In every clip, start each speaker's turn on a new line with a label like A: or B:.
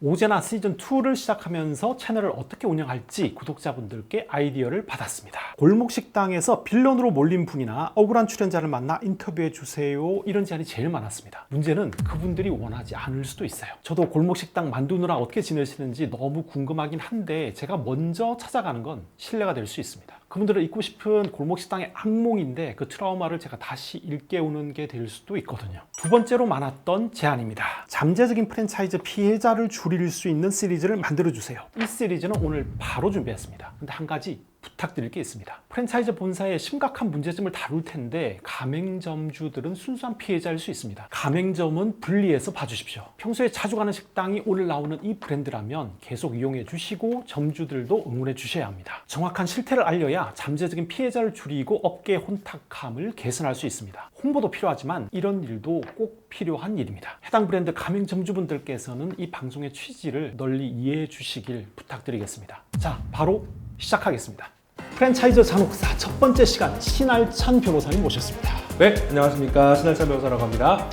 A: 오제나 시즌2를 시작하면서 채널을 어떻게 운영할지 구독자분들께 아이디어를 받았습니다. 골목식당에서 빌런으로 몰린 분이나 억울한 출연자를 만나 인터뷰해주세요 이런 제안이 제일 많았습니다. 문제는 그분들이 원하지 않을 수도 있어요. 저도 골목식당 만두느라 어떻게 지내시는지 너무 궁금하긴 한데 제가 먼저 찾아가는 건 신뢰가 될 수 있습니다. 그분들을 잊고 싶은 골목식당의 악몽인데 그 트라우마를 제가 다시 일깨우는 게 될 수도 있거든요. 두 번째로 많았던 제안입니다. 잠재적인 프랜차이즈 피해자를 줄일 수 있는 시리즈를 만들어주세요. 이 시리즈는 오늘 바로 준비했습니다. 근데 한 가지 부탁드릴 게 있습니다. 프랜차이즈 본사의 심각한 문제점을 다룰 텐데 가맹점주들은 순수한 피해자일 수 있습니다. 가맹점은 분리해서 봐주십시오. 평소에 자주 가는 식당이 오늘 나오는 이 브랜드라면 계속 이용해 주시고 점주들도 응원해 주셔야 합니다. 정확한 실태를 알려야 잠재적인 피해자를 줄이고 업계의 혼탁함을 개선할 수 있습니다. 홍보도 필요하지만 이런 일도 꼭 필요한 일입니다. 해당 브랜드 가맹점주분들께서는 이 방송의 취지를 널리 이해해 주시길 부탁드리겠습니다. 자, 바로 시작하겠습니다. 프랜차이즈 잔혹사 첫 번째 시간 신알찬 변호사님 모셨습니다.
B: 네, 안녕하십니까. 신알찬 변호사라고 합니다.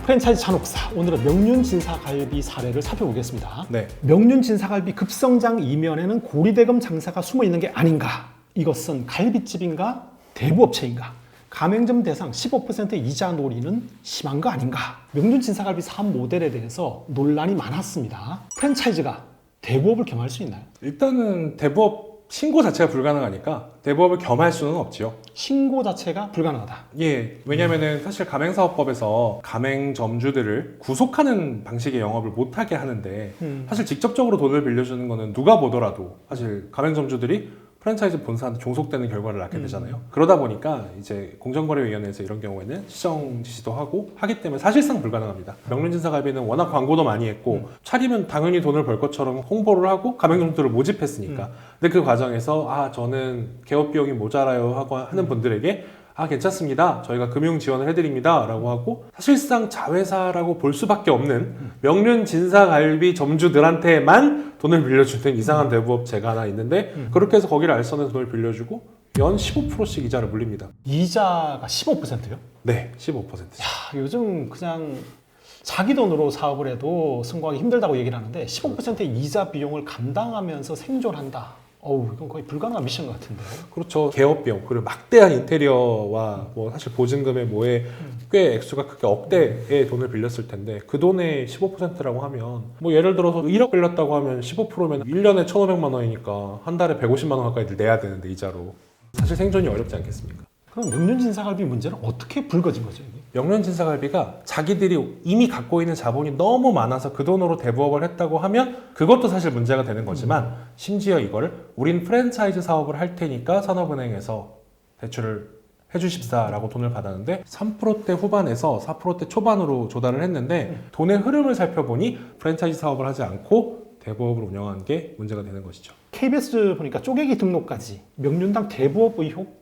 A: 프랜차이즈 잔혹사, 오늘은 명륜진사갈비 사례를 살펴보겠습니다.
B: 네.
A: 명륜진사갈비 급성장 이면에는 고리대금 장사가 숨어 있는 게 아닌가? 이것은 갈비집인가? 대부업체인가? 가맹점 대상 15% 이자 놀이는 심한 거 아닌가? 명륜진사갈비 사업 모델에 대해서 논란이 많았습니다. 프랜차이즈가 대부업을 겸할 수 있나요?
B: 일단은 대부업 신고 자체가 불가능하니까 대부업을 겸할 수는 없지요.
A: 신고 자체가 불가능하다.
B: 예, 왜냐면은 사실 가맹사업법에서 가맹점주들을 구속하는 방식의 영업을 못하게 하는데 사실 직접적으로 돈을 빌려주는 거는 누가 보더라도 사실 가맹점주들이 프랜차이즈 본사한테 종속되는 결과를 낳게 되잖아요. 그러다 보니까 이제 공정거래위원회에서 이런 경우에는 시정 지시도 하고 하기 때문에 사실상 불가능합니다. 명륜진사갈비는 워낙 광고도 많이 했고 차리면 당연히 돈을 벌 것처럼 홍보를 하고 가맹점주를 모집했으니까. 근데 그 과정에서 아 저는 개업 비용이 모자라요 하고 하는 분들에게 아 괜찮습니다. 저희가 금융 지원을 해드립니다. 라고 하고 사실상 자회사라고 볼 수밖에 없는 명륜진사갈비 점주들한테만 돈을 빌려주는 이상한 대부업체가 하나 있는데 그렇게 해서 거기를 알선해서 돈을 빌려주고 연 15%씩 이자를 물립니다.
A: 이자가 15%요?
B: 네, 15%.
A: 요즘 그냥 자기 돈으로 사업을 해도 성공하기 힘들다고 얘기를 하는데 15%의 이자 비용을 감당하면서 생존한다. 어우, 이건 거의 불가능한 미션 같은데.
B: 그렇죠. 개업 비용 그리고 막대한 인테리어와 뭐 사실 보증금의 뭐에 꽤 액수가 크게 억대의 돈을 빌렸을 텐데 그 돈의 15%라고 하면 뭐 예를 들어서 1억 빌렸다고 하면 15%면 1년에 1,500만 원이니까 한 달에 150만 원 가까이 내야 되는데 이자로 사실 생존이 어렵지 않겠습니까?
A: 그럼 명륜진사갈비 문제는 어떻게 불거진 거죠? 이게?
B: 명륜진사갈비가 자기들이 이미 갖고 있는 자본이 너무 많아서 그 돈으로 대부업을 했다고 하면 그것도 사실 문제가 되는 거지만 심지어 이거를 우린 프랜차이즈 사업을 할 테니까 산업은행에서 대출을 해주십사라고 돈을 받았는데 3%대 후반에서 4%대 초반으로 조달을 했는데 돈의 흐름을 살펴보니 프랜차이즈 사업을 하지 않고 대부업을 운영한 게 문제가 되는 것이죠.
A: KBS 보니까 쪼개기 등록까지 명륜당 대부업 의혹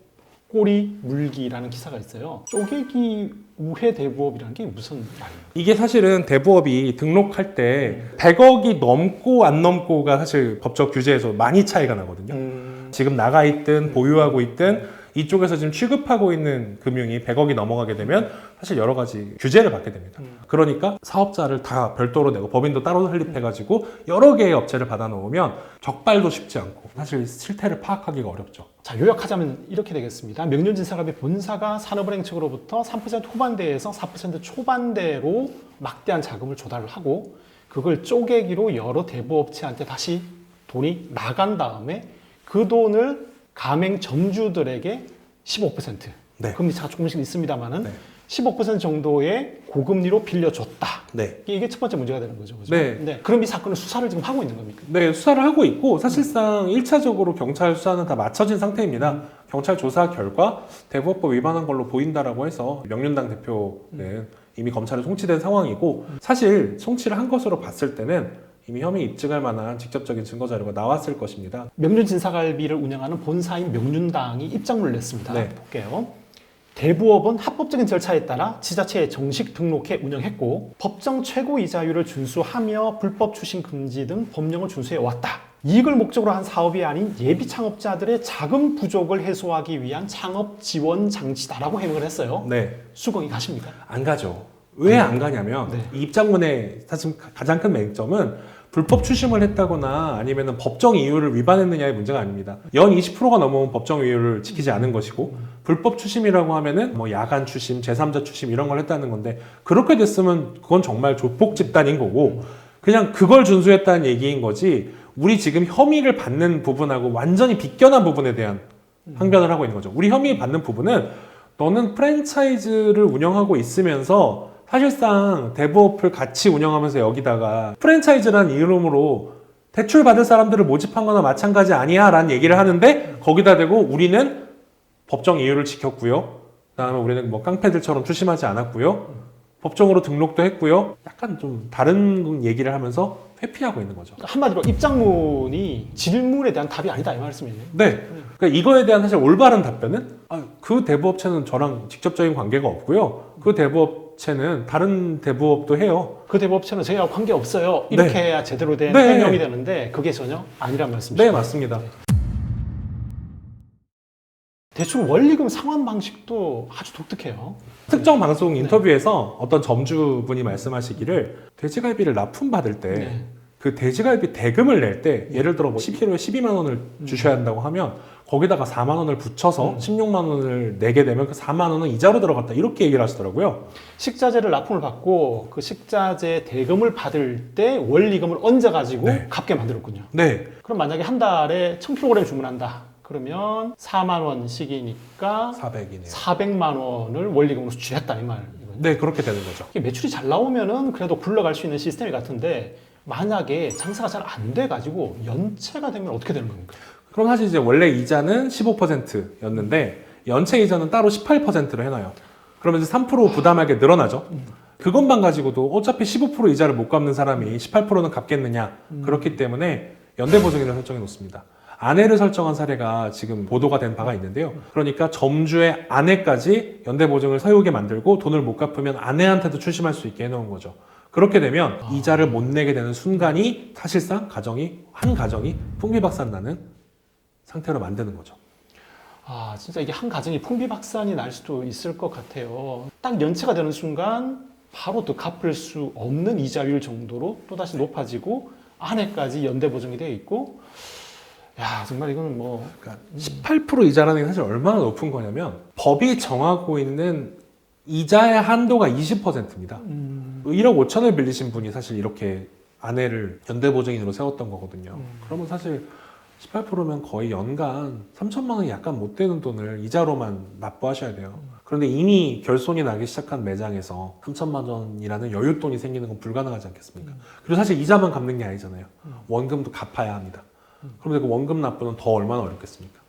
A: 꼬리 물기라는 기사가 있어요. 쪼개기 우회 대부업이라는 게 무슨 말이에요?
B: 이게 사실은 대부업이 등록할 때 100억이 넘고 안 넘고가 사실 법적 규제에서 많이 차이가 나거든요. 지금 나가 있든 보유하고 있든 이쪽에서 지금 취급하고 있는 금융이 100억이 넘어가게 되면 사실 여러 가지 규제를 받게 됩니다. 그러니까 사업자를 다 별도로 내고 법인도 따로 설립해가지고 여러 개의 업체를 받아놓으면 적발도 쉽지 않고 사실 실태를 파악하기가 어렵죠.
A: 자, 요약하자면 이렇게 되겠습니다. 명륜진사갈비 본사가 산업은행 측으로부터 3% 후반대에서 4% 초반대로 막대한 자금을 조달을 하고 그걸 쪼개기로 여러 대부업체한테 다시 돈이 나간 다음에 그 돈을 가맹점주들에게 15%
B: 네.
A: 금리 차가 조금씩 있습니다만은
B: 네.
A: 15% 정도의 고금리로 빌려줬다.
B: 네.
A: 이게 첫 번째 문제가 되는 거죠. 그죠?
B: 네.
A: 그럼 이 사건을 수사를 지금 하고 있는 겁니까?
B: 네, 수사를 하고 있고 사실상 1차적으로 경찰 수사는 다 마쳐진 상태입니다. 경찰 조사 결과 대부업법 위반한 걸로 보인다라고 해서 명륜당 대표는 이미 검찰에 송치된 상황이고 사실 송치를 한 것으로 봤을 때는 이미 혐의 입증할 만한 직접적인 증거 자료가 나왔을 것입니다.
A: 명륜진사갈비를 운영하는 본사인 명륜당이 입장문을 냈습니다.
B: 네.
A: 볼게요. 대부업은 합법적인 절차에 따라 지자체에 정식 등록해 운영했고 법정 최고 이자율을 준수하며 불법 추심 금지 등 법령을 준수해 왔다. 이익을 목적으로 한 사업이 아닌 예비 창업자들의 자금 부족을 해소하기 위한 창업 지원 장치다라고 해명을 했어요.
B: 네.
A: 수긍이 가십니까?
B: 안 가죠. 왜 안 가냐면
A: 네.
B: 이 입장문의 사실 가장 큰 맹점은 불법 추심을 했다거나 아니면 법정 이유를 위반했느냐의 문제가 아닙니다. 연 20%가 넘으면 법정 이유를 지키지 않은 것이고 불법 추심이라고 하면은 뭐 야간 추심, 제3자 추심 이런 걸 했다는 건데 그렇게 됐으면 그건 정말 조폭 집단인 거고 그냥 그걸 준수했다는 얘기인 거지 우리 지금 혐의를 받는 부분하고 완전히 비껴난 부분에 대한 항변을 하고 있는 거죠. 우리 혐의 받는 부분은 너는 프랜차이즈를 운영하고 있으면서 사실상 대부업을 같이 운영하면서 여기다가 프랜차이즈라는 이름으로 대출 받을 사람들을 모집한 거나 마찬가지 아니야 라는 얘기를 하는데 거기다 대고 우리는 법정 이유를 지켰고요. 그다음에 우리는 뭐 깡패들처럼 추심하지 않았고요. 법정으로 등록도 했고요. 약간 좀 다른 얘기를 하면서 회피하고 있는 거죠.
A: 한마디로 입장문이 질문에 대한 답이 아니다 이 말씀이네요.
B: 네. 그러니까 이거에 대한 사실 올바른 답변은 그 대부업체는 저랑 직접적인 관계가 없고요. 그 대부업체는 다른 대부업도 해요.
A: 그 대부업체는 저희하고 관계 없어요. 이렇게
B: 네.
A: 해야 제대로 된
B: 네.
A: 해명이 되는데 그게 전혀 아니란 말씀이시죠?
B: 네, 맞습니다.
A: 대출 원리금 상환 방식도 아주 독특해요.
B: 특정 방송 인터뷰에서 어떤 점주분이 말씀하시기를 돼지갈비를 납품받을 때
A: 네.
B: 그 돼지갈비 대금을 낼 때 예를 들어 뭐 10kg에 12만 원을 주셔야 한다고 하면 거기다가 4만 원을 붙여서 16만 원을 내게 되면 그 4만 원은 이자로 들어갔다 이렇게 얘기를 하시더라고요.
A: 식자재를 납품을 받고 그 식자재 대금을 받을 때 원리금을 얹어가지고
B: 네.
A: 갚게 만들었군요.
B: 네,
A: 그럼 만약에 한 달에 1000kg 주문한다. 그러면 4만 원씩이니까
B: 400이네요.
A: 400만 원을 원리금으로 수출했다 이 말이거든요.
B: 네, 그렇게 되는 거죠.
A: 이게 매출이 잘 나오면은 그래도 굴러갈 수 있는 시스템이 같은데 만약에 장사가 잘 안 돼가지고 연체가 되면 어떻게 되는 겁니까?
B: 그럼 사실 이제 원래 이자는 15%였는데 연체 이자는 따로 18%로 해놔요. 그러면 이제 3% 부담하게 늘어나죠. 그것만 가지고도 어차피 15% 이자를 못 갚는 사람이 18%는 갚겠느냐. 그렇기 때문에 연대보증인을 설정해 놓습니다. 아내를 설정한 사례가 지금 보도가 된 바가 있는데요. 그러니까 점주의 아내까지 연대보증을 세우게 만들고 돈을 못 갚으면 아내한테도 출심할 수 있게 해놓은 거죠. 그렇게 되면 이자를 못 내게 되는 순간이 사실상 한 가정이 풍비박산 나는 상태로 만드는 거죠.
A: 아, 진짜 이게 한 가정이 풍비박산이 날 수도 있을 것 같아요. 딱 연체가 되는 순간 바로 또 갚을 수 없는 이자율 정도로 또다시 높아지고 아내까지 연대보증이 되어 있고 야, 정말 이거는 뭐
B: 그러니까 18% 이자라는 게 사실 얼마나 높은 거냐면 법이 정하고 있는 이자의 한도가 20%입니다. 1억 5천을 빌리신 분이 사실 이렇게 아내를 연대보증인으로 세웠던 거거든요. 그러면 사실 18%면 거의 연간 3천만 원이 약간 못 되는 돈을 이자로만 납부하셔야 돼요. 그런데 이미 결손이 나기 시작한 매장에서 3천만 원이라는 여윳돈이 생기는 건 불가능하지 않겠습니까? 그리고 사실 이자만 갚는 게 아니잖아요. 원금도 갚아야 합니다. 그런데 그 원금 납부는 더 얼마나 어렵겠습니까?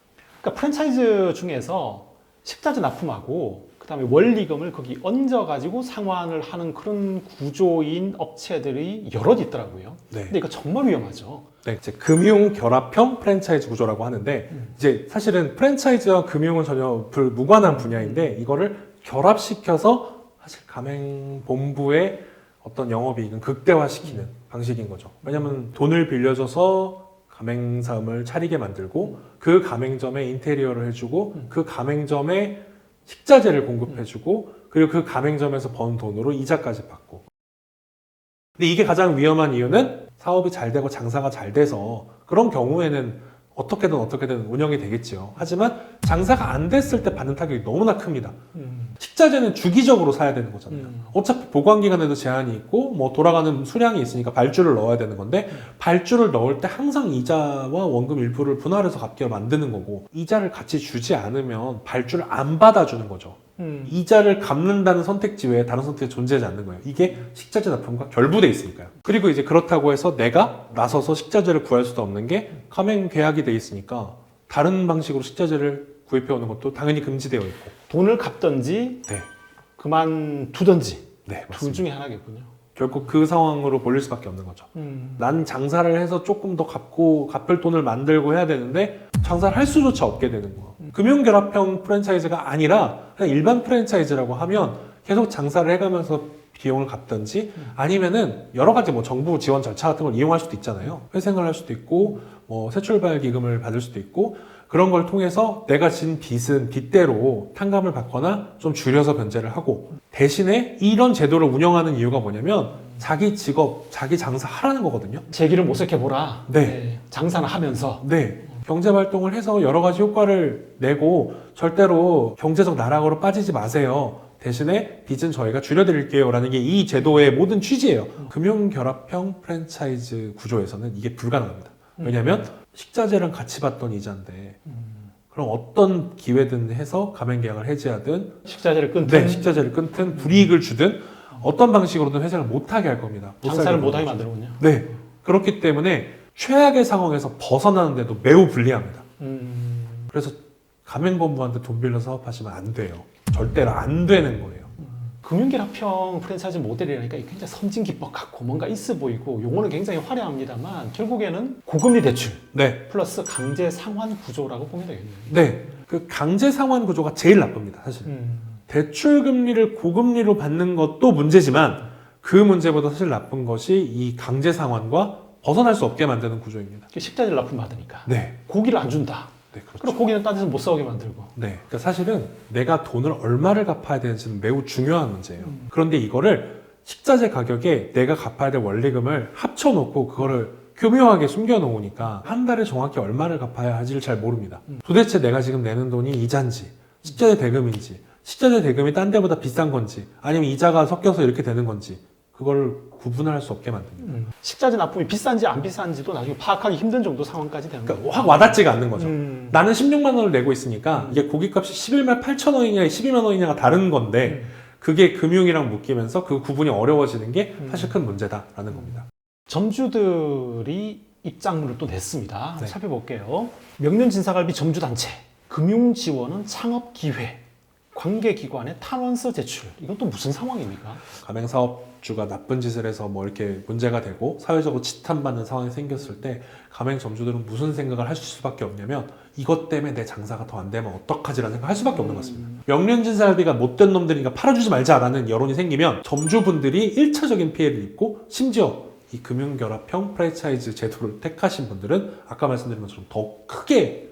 A: 그러니까 프랜차이즈 중에서 식자재 납품하고 그다음에 원리금을 거기 얹어가지고 상환을 하는 그런 구조인 업체들이 여럿 있더라고요.
B: 네.
A: 근데 이거 정말 위험하죠.
B: 네, 이제 금융 결합형 프랜차이즈 구조라고 하는데 이제 사실은 프랜차이즈와 금융은 전혀 무관한 분야인데 이거를 결합시켜서 사실 가맹본부의 어떤 영업이익은 극대화시키는 방식인 거죠. 왜냐하면 돈을 빌려줘서 가맹점을 차리게 만들고 그 가맹점에 인테리어를 해주고 그 가맹점에 식자재를 공급해주고 그리고 그 가맹점에서 번 돈으로 이자까지 받고. 근데 이게 가장 위험한 이유는 사업이 잘 되고 장사가 잘 돼서 그런 경우에는 어떻게든 운영이 되겠지요. 하지만 장사가 안 됐을 때 받는 타격이 너무나 큽니다. 식자재는 주기적으로 사야 되는 거잖아요. 어차피 보관기간에도 제한이 있고 뭐 돌아가는 수량이 있으니까 발주를 넣어야 되는 건데 발주를 넣을 때 항상 이자와 원금 일부를 분할해서 갚게 만드는 거고 이자를 같이 주지 않으면 발주를 안 받아주는 거죠. 이자를 갚는다는 선택지 외에 다른 선택이 존재하지 않는 거예요. 이게 식자재 납품과 결부돼 있으니까요. 그리고 이제 그렇다고 해서 내가 나서서 식자재를 구할 수도 없는 게 가맹 계약이 돼 있으니까 다른 방식으로 식자재를 구입해 오는 것도 당연히 금지되어 있고
A: 돈을 갚던지
B: 네.
A: 그만두던지
B: 네,
A: 둘
B: 맞습니다.
A: 중에 하나겠군요.
B: 결국 그 상황으로 몰릴 수밖에 없는 거죠. 난 장사를 해서 조금 더 갚을 돈을 만들고 해야 되는데 장사를 할 수조차 없게 되는 거예요. 금융결합형 프랜차이즈가 아니라 그냥 일반 프랜차이즈라고 하면 계속 장사를 해가면서 비용을 갚든지 아니면은 여러 가지 뭐 정부 지원 절차 같은 걸 이용할 수도 있잖아요. 회생을 할 수도 있고 뭐 세출발 기금을 받을 수도 있고 그런 걸 통해서 내가 진 빚은 빚대로 탕감을 받거나 좀 줄여서 변제를 하고 대신에 이런 제도를 운영하는 이유가 뭐냐면 자기 직업, 자기 장사 하라는 거거든요.
A: 제 길을 모색해보라.
B: 네.
A: 장사는 하면서.
B: 네. 경제 활동을 해서 여러 가지 효과를 내고 절대로 경제적 나락으로 빠지지 마세요. 대신에 빚은 저희가 줄여드릴게요 라는 게 이 제도의 모든 취지예요. 금융결합형 프랜차이즈 구조에서는 이게 불가능합니다. 왜냐하면 식자재랑 같이 받던 이자인데 그럼 어떤 기회든 해서 가맹계약을 해지하든
A: 식자재를 끊든.
B: 네, 식자재를 끊든 불이익을 주든 어떤 방식으로든 회사를 못하게 할 겁니다.
A: 장사를 못하게 만들군요.
B: 네. 그렇기 때문에 최악의 상황에서 벗어나는데도 매우 불리합니다. 그래서 가맹본부한테 돈 빌려 사업하시면 안 돼요. 절대로 안 되는 거예요.
A: 금융결합형 프랜차이즈 모델이라니까 이게 굉장히 선진 기법 같고 뭔가 있어 보이고 용어는 굉장히 화려합니다만 결국에는 고금리 대출
B: 네.
A: 플러스 강제 상환 구조라고 보면 되겠네요.
B: 네. 그 강제 상환 구조가 제일 나쁩니다, 사실. 대출 금리를 고금리로 받는 것도 문제지만 그 문제보다 사실 나쁜 것이 이 강제 상환과 벗어날 수 없게 만드는 구조입니다.
A: 식자재를 납품 받으니까
B: 네.
A: 고기를 안 준다.
B: 네, 그렇죠.
A: 그럼 고기는 딴 데서 못 사오게 만들고.
B: 네. 그러니까 사실은 내가 돈을 얼마를 갚아야 되는지는 매우 중요한 문제예요. 그런데 이거를 식자재 가격에 내가 갚아야 될 원리금을 합쳐놓고 그거를 교묘하게 숨겨놓으니까 한 달에 정확히 얼마를 갚아야 할지를 잘 모릅니다. 도대체 내가 지금 내는 돈이 이자인지 식자재 대금인지 식자재 대금이 딴 데보다 비싼 건지 아니면 이자가 섞여서 이렇게 되는 건지 그걸 구분할 수 없게 만듭니다.
A: 식자재 납품이 비싼지 안 비싼지도 나중에 파악하기 힘든 정도 상황까지 되는 거예요.
B: 그러니까 확 와닿지가 않는 거죠.
A: 음.
B: 나는 16만 원을 내고 있으니까 이게 고깃값이 11만 8천 원이냐 12만 원이냐가 다른 건데 그게 금융이랑 묶이면서 그 구분이 어려워지는 게 사실 큰 문제다라는 겁니다.
A: 점주들이 입장문을 또 냈습니다.
B: 네.
A: 살펴볼게요. 명륜진사갈비 점주단체, 금융지원은 창업기회, 관계기관의 탄원서 제출. 이건 또 무슨 상황입니까?
B: 가맹사업주가 나쁜 짓을 해서 뭐 이렇게 문제가 되고 사회적으로 지탄받는 상황이 생겼을 때 가맹점주들은 무슨 생각을 할 수밖에 없냐면 이것 때문에 내 장사가 더 안 되면 어떡하지라는 생각을 할 수밖에 없는 것 같습니다. 명륜진사갈비가 못된 놈들이니까 팔아주지 말자라는 여론이 생기면 점주분들이 1차적인 피해를 입고 심지어 이 금융결합형 프랜차이즈 제도를 택하신 분들은 아까 말씀드린 것처럼 더 크게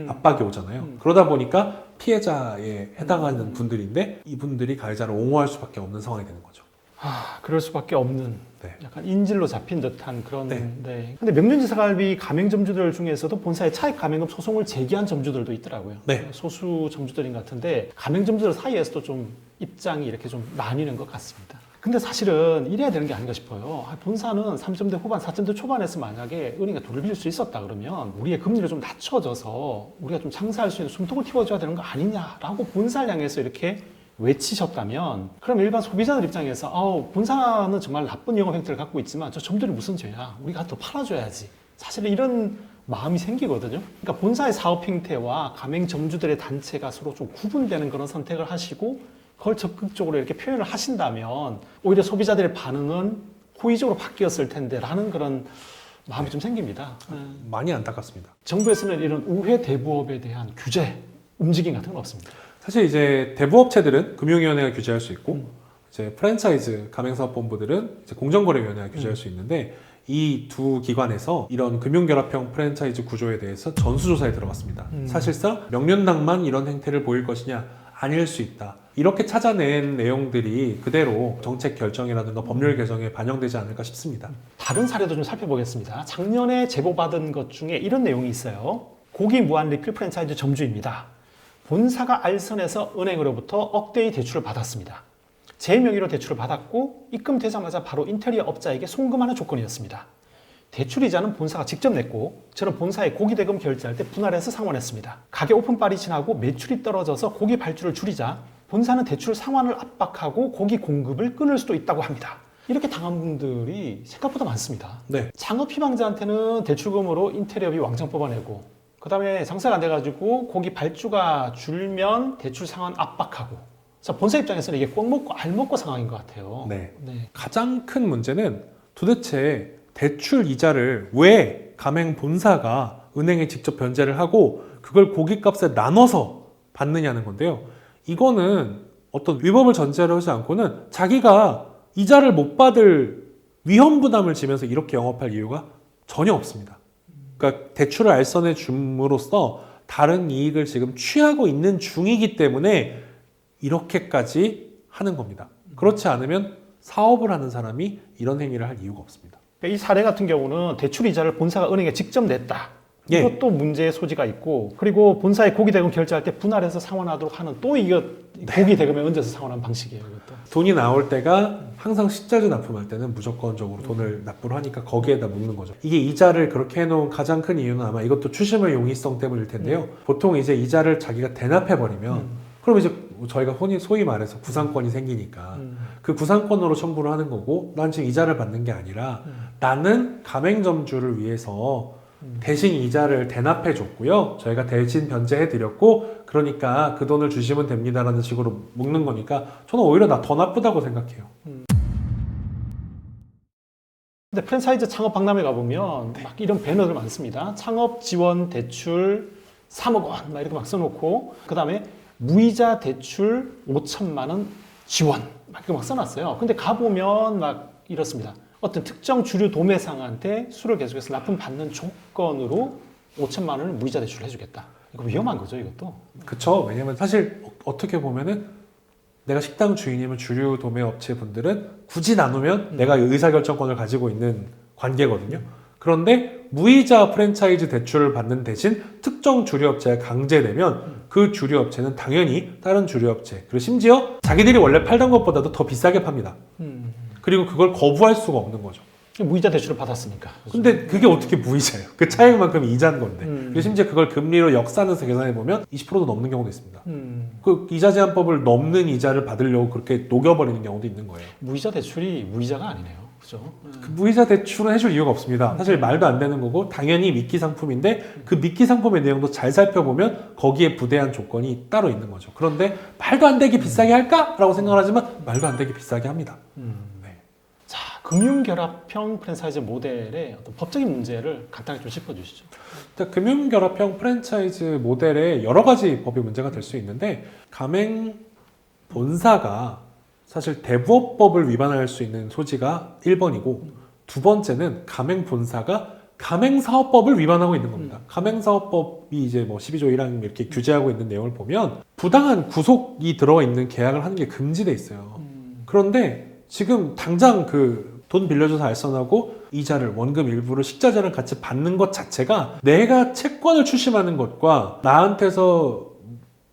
B: 압박이 오잖아요. 그러다 보니까 피해자에 해당하는 분들인데 이분들이 가해자를 옹호할 수밖에 없는 상황이 되는 거죠.
A: 그럴 수밖에 없는
B: 네.
A: 약간 인질로 잡힌 듯한 그런.
B: 네.
A: 네. 근데 명륜진사갈비 가맹점주들 중에서도 본사에 차익 가맹금 소송을 제기한 점주들도 있더라고요.
B: 네.
A: 소수 점주들인 것 같은데 가맹점주들 사이에서도 좀 입장이 이렇게 좀 나뉘는 것 같습니다. 근데 사실은 이래야 되는 게 아닌가 싶어요. 본사는 3점대 후반, 4점대 초반에서 만약에 은행에 돈을 빌릴 수 있었다 그러면 우리의 금리를 좀 낮춰줘서 우리가 좀 장사할 수 있는 숨통을 틔워줘야 되는 거 아니냐라고 본사를 향해서 이렇게 외치셨다면 그럼 일반 소비자들 입장에서 본사는 정말 나쁜 영업 행태를 갖고 있지만 저 점들이 무슨 죄야? 우리가 더 팔아줘야지. 사실은 이런 마음이 생기거든요. 그러니까 본사의 사업 행태와 가맹 점주들의 단체가 서로 좀 구분되는 그런 선택을 하시고 그걸 적극적으로 이렇게 표현을 하신다면 오히려 소비자들의 반응은 호의적으로 바뀌었을 텐데 라는 그런 마음이 좀 생깁니다.
B: 많이 안타깝습니다.
A: 정부에서는 이런 우회 대부업에 대한 규제, 움직임 같은 건 없습니다.
B: 사실 이제 대부업체들은 금융위원회가 규제할 수 있고 이제 프랜차이즈 가맹사업본부들은 이제 공정거래위원회가 규제할 수 있는데 이 두 기관에서 이런 금융결합형 프랜차이즈 구조에 대해서 전수조사에 들어갔습니다. 사실상 명륜당만 이런 행태를 보일 것이냐? 아닐 수 있다. 이렇게 찾아낸 내용들이 그대로 정책 결정이라든가 법률 개정에 반영되지 않을까 싶습니다.
A: 다른 사례도 좀 살펴보겠습니다. 작년에 제보받은 것 중에 이런 내용이 있어요. 고기 무한 리필 프랜차이즈 점주입니다. 본사가 알선해서 은행으로부터 억대의 대출을 받았습니다. 제 명의로 대출을 받았고 입금되자마자 바로 인테리어 업자에게 송금하는 조건이었습니다. 대출이자는 본사가 직접 냈고 저는 본사에 고기 대금 결제할 때 분할해서 상환했습니다. 가게 오픈빨이 지나고 매출이 떨어져서 고기 발주를 줄이자 본사는 대출 상환을 압박하고 고기 공급을 끊을 수도 있다고 합니다. 이렇게 당한 분들이 생각보다 많습니다.
B: 네.
A: 창업 희망자한테는 대출금으로 인테리어비 왕창 뽑아내고 그 다음에 장사가 안 돼가지고 고기 발주가 줄면 대출 상환 압박하고 본사 입장에서는 이게 꼭 먹고 알 먹고 상황인 것 같아요.
B: 네.
A: 네.
B: 가장 큰 문제는 도대체 대출 이자를 왜 가맹 본사가 은행에 직접 변제를 하고 그걸 고깃값에 나눠서 받느냐는 건데요. 이거는 어떤 위법을 전제로 하지 않고는 자기가 이자를 못 받을 위험 부담을 지면서 이렇게 영업할 이유가 전혀 없습니다. 그러니까 대출을 알선해 줌으로써 다른 이익을 지금 취하고 있는 중이기 때문에 이렇게까지 하는 겁니다. 그렇지 않으면 사업을 하는 사람이 이런 행위를 할 이유가 없습니다.
A: 이 사례 같은 경우는 대출 이자를 본사가 은행에 직접 냈다.
B: 예.
A: 이것도 문제의 소지가 있고, 그리고 본사의 고기 대금 결제할 때 분할해서 상환하도록 하는 또 이거 고기 대금에 얹어서 상환하는 방식이에요. 이것도.
B: 돈이 나올 때가 항상 식자재 납품할 때는 무조건적으로 돈을 납부를 하니까 거기에다 묻는 거죠. 이게 이자를 그렇게 해놓은 가장 큰 이유는 아마 이것도 추심의 용이성 때문일 텐데요. 보통 이제 이자를 자기가 대납해버리면 그럼 이제 저희가 소위 말해서 구상권이 생기니까 그 구상권으로 청구를 하는 거고, 난 지금 이자를 받는 게 아니라 나는 가맹점주를 위해서 대신 이자를 대납해 줬고요. 저희가 대신 변제해 드렸고, 그러니까 그 돈을 주시면 됩니다라는 식으로 묶는 거니까 저는 오히려 더 나쁘다고 생각해요.
A: 근데 프랜차이즈 창업 박람회 가보면 막 이런 배너들 많습니다. 창업 지원 대출 3억 원 막 이렇게 막 써놓고, 그 다음에 무이자 대출 5천만 원 지원 막 이렇게 막 써놨어요. 근데 가보면 막 이렇습니다. 어떤 특정 주류 도매상한테 술을 계속해서 납품받는 조건으로 5천만 원을 무이자 대출을 해주겠다. 이거 위험한 거죠, 이것도.
B: 그쵸. 왜냐면 사실 어떻게 보면은 내가 식당 주인이면 주류 도매 업체 분들은 굳이 나누면 내가 의사결정권을 가지고 있는 관계거든요. 그런데 무이자 프랜차이즈 대출을 받는 대신 특정 주류업체에 강제되면 그 주류업체는 당연히 다른 주류업체, 그리고 심지어 자기들이 원래 팔던 것보다도 더 비싸게 팝니다. 그리고 그걸 거부할 수가 없는 거죠.
A: 무이자 대출을 받았으니까.
B: 근데 그게 어떻게 무이자예요? 그 차액만큼 이자인 건데. 그리고 심지어 그걸 금리로 역산해서 계산해보면 20%도 넘는 경우도 있습니다. 그 이자 제한법을 넘는 이자를 받으려고 그렇게 녹여버리는 경우도 있는 거예요.
A: 무이자 대출이 무이자가 아니네요. 그죠?
B: 그 무이자 대출은 해줄 이유가 없습니다. 사실 말도 안 되는 거고, 당연히 미끼 상품인데 그 미끼 상품의 내용도 잘 살펴보면 거기에 부대한 조건이 따로 있는 거죠. 그런데 말도 안 되게 비싸게 할까? 라고 생각을 하지만 말도 안 되게 비싸게 합니다.
A: 자, 금융결합형 프랜차이즈 모델의 어떤 법적인 문제를 간단히 좀 짚어주시죠.
B: 일단 금융결합형 프랜차이즈 모델에 여러 가지 법이 문제가 될 수 있는데, 가맹 본사가 사실 대부업법을 위반할 수 있는 소지가 1번이고, 두 번째는 가맹 본사가 가맹사업법을 위반하고 있는 겁니다. 가맹사업법이 이제 뭐 12조 1항 이렇게 규제하고 있는 내용을 보면 부당한 구속이 들어가 있는 계약을 하는 게 금지돼 있어요. 그런데 지금 당장 그 돈 빌려줘서 알선하고 이자를, 원금 일부를 식자재랑 같이 받는 것 자체가 내가 채권을 출심하는 것과 나한테서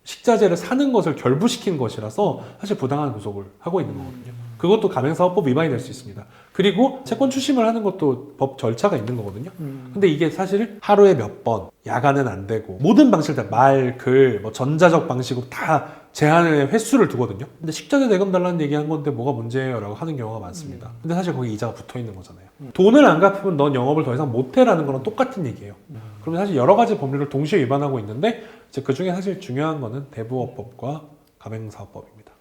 B: 식자재를 사는 것을 결부시킨 것이라서 사실 부당한 구속을 하고 있는 거거든요. 그것도 가맹사업법 위반이 될 수 있습니다. 그리고 채권 출심을 하는 것도 법 절차가 있는 거거든요. 근데 이게 사실 하루에 몇 번, 야간은 안 되고, 모든 방식을 다 말, 글, 뭐 전자적 방식으로 다 제한의 횟수를 두거든요. 근데 식자재 대금 달라는 얘기한 건데 뭐가 문제예요? 라고 하는 경우가 많습니다. 근데 사실 거기 이자가 붙어 있는 거잖아요. 돈을 안 갚으면 넌 영업을 더 이상 못해라는 거랑 똑같은 얘기예요. 그러면 사실 여러 가지 법률을 동시에 위반하고 있는데, 이제 그 중에 사실 중요한 거는 대부업법과 가맹사업법입니다.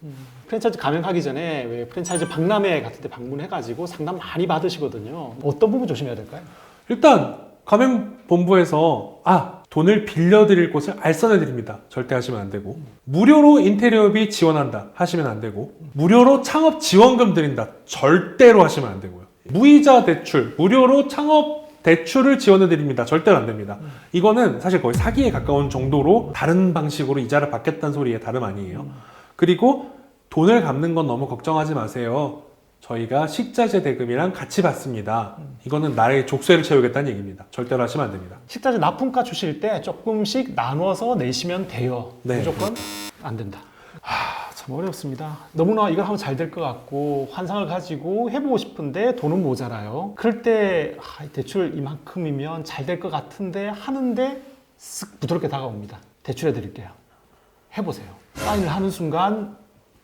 A: 프랜차이즈 가맹하기 전에 왜 프랜차이즈 박람회 같은 데 방문해가지고 상담 많이 받으시거든요. 어떤 부분 조심해야 될까요?
B: 일단 가맹본부에서 돈을 빌려드릴 곳을 알선해드립니다. 절대 하시면 안 되고, 무료로 인테리어비 지원한다 하시면 안 되고, 무료로 창업 지원금 드린다 절대로 하시면 안 되고요. 무이자 대출, 무료로 창업 대출을 지원해드립니다. 절대로 안 됩니다. 이거는 사실 거의 사기에 가까운 정도로 다른 방식으로 이자를 받겠다는 소리에 다름 아니에요. 그리고 돈을 갚는 건 너무 걱정하지 마세요. 저희가 식자재 대금이랑 같이 받습니다. 이거는 나의 족쇄를 채우겠다는 얘기입니다. 절대로 하시면 안 됩니다.
A: 식자재 납품가 주실 때 조금씩 나눠서 내시면 돼요.
B: 네.
A: 무조건 안 된다. 참 어렵습니다. 너무나 이걸 하면 잘 될 것 같고 환상을 가지고 해보고 싶은데 돈은 모자라요. 그럴 때 대출 이만큼이면 잘 될 것 같은데 하는데 쓱 부드럽게 다가옵니다. 대출해 드릴게요. 해보세요. 사인을 하는 순간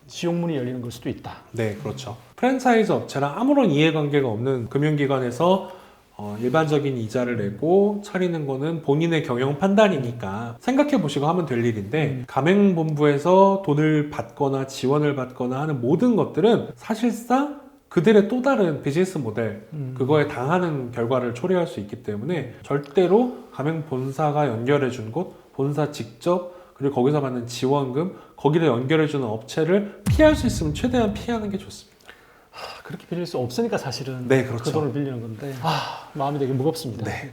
A: 지옥문이 열리는 걸 수도 있다.
B: 네, 그렇죠. 프랜차이즈 업체랑 아무런 이해관계가 없는 금융기관에서 일반적인 이자를 내고 차리는 거는 본인의 경영 판단이니까 생각해 보시고 하면 될 일인데, 가맹본부에서 돈을 받거나 지원을 받거나 하는 모든 것들은 사실상 그들의 또 다른 비즈니스 모델, 그거에 당하는 결과를 초래할 수 있기 때문에 절대로 가맹본사가 연결해 준 곳, 본사 직접, 그리고 거기서 받는 지원금, 거기를 연결해주는 업체를 피할 수 있으면 최대한 피하는 게 좋습니다.
A: 그렇게 빌릴 수 없으니까 사실은
B: 네, 그렇죠.
A: 그 돈을 빌리는 건데 마음이 되게 무겁습니다.
B: 네.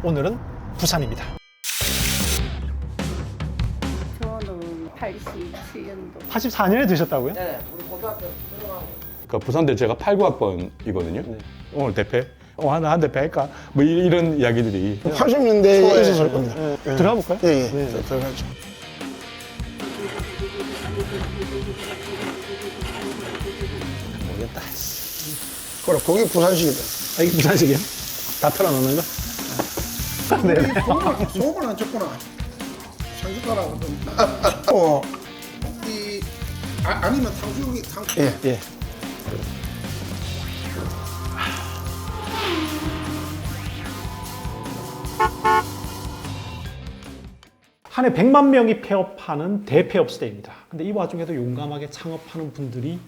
A: 오늘은 부산입니다.
C: 저는 87년도.
A: 84년에 드셨다고요?
D: 네, 우리 고등학교 들어가고.
E: 그 부산대 제가 89학번이거든요. 오늘 대패? 한 대패 할까? 뭐 이런 이야기들이
F: 80년대에 있었을 겁니다.
A: 들어가 볼까요?
F: 예, 예. 들어가죠. 모르겠다. 그래, 거기 부산식이다.
A: 아, 이게 부산식이요? 다 털어놓는 거?
F: 소금을 안 쳤구나. 상주가라거든. 아니면 탕수육이
A: 예, 예. 한 해 100만 명이 폐업하는 대폐업 시대입니다. 근데 이 와중에도 용감하게 창업하는 분들이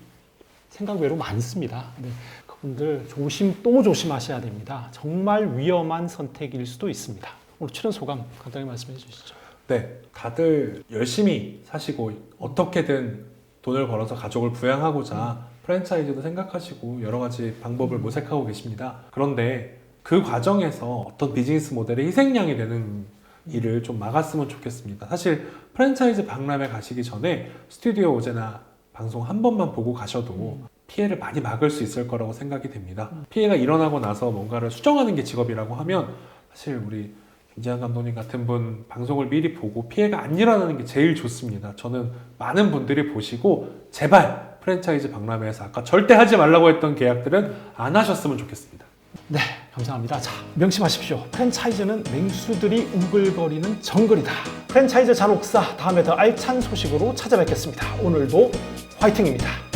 A: 생각 외로 많습니다. 근데 그분들 또 조심하셔야 됩니다. 정말 위험한 선택일 수도 있습니다. 오늘 출연 소감 간단히 말씀해 주시죠.
B: 네, 다들 열심히 사시고 어떻게든 돈을 벌어서 가족을 부양하고자 프랜차이즈도 생각하시고 여러 가지 방법을 모색하고 계십니다. 그런데 그 과정에서 어떤 비즈니스 모델의 희생양이 되는 일을 좀 막았으면 좋겠습니다. 사실 프랜차이즈 박람회 가시기 전에 스튜디오 오제나 방송 한 번만 보고 가셔도 피해를 많이 막을 수 있을 거라고 생각이 됩니다. 피해가 일어나고 나서 뭔가를 수정하는 게 직업이라고 하면 사실 우리 김재환 감독님 같은 분 방송을 미리 보고 피해가 안 일어나는 게 제일 좋습니다. 저는 많은 분들이 보시고 제발 프랜차이즈 박람회에서 아까 절대 하지 말라고 했던 계약들은 안 하셨으면 좋겠습니다.
A: 네, 감사합니다. 자, 명심하십시오. 프랜차이즈는 맹수들이 우글거리는 정글이다. 프랜차이즈 잔혹사 다음에 더 알찬 소식으로 찾아뵙겠습니다. 오늘도 화이팅입니다.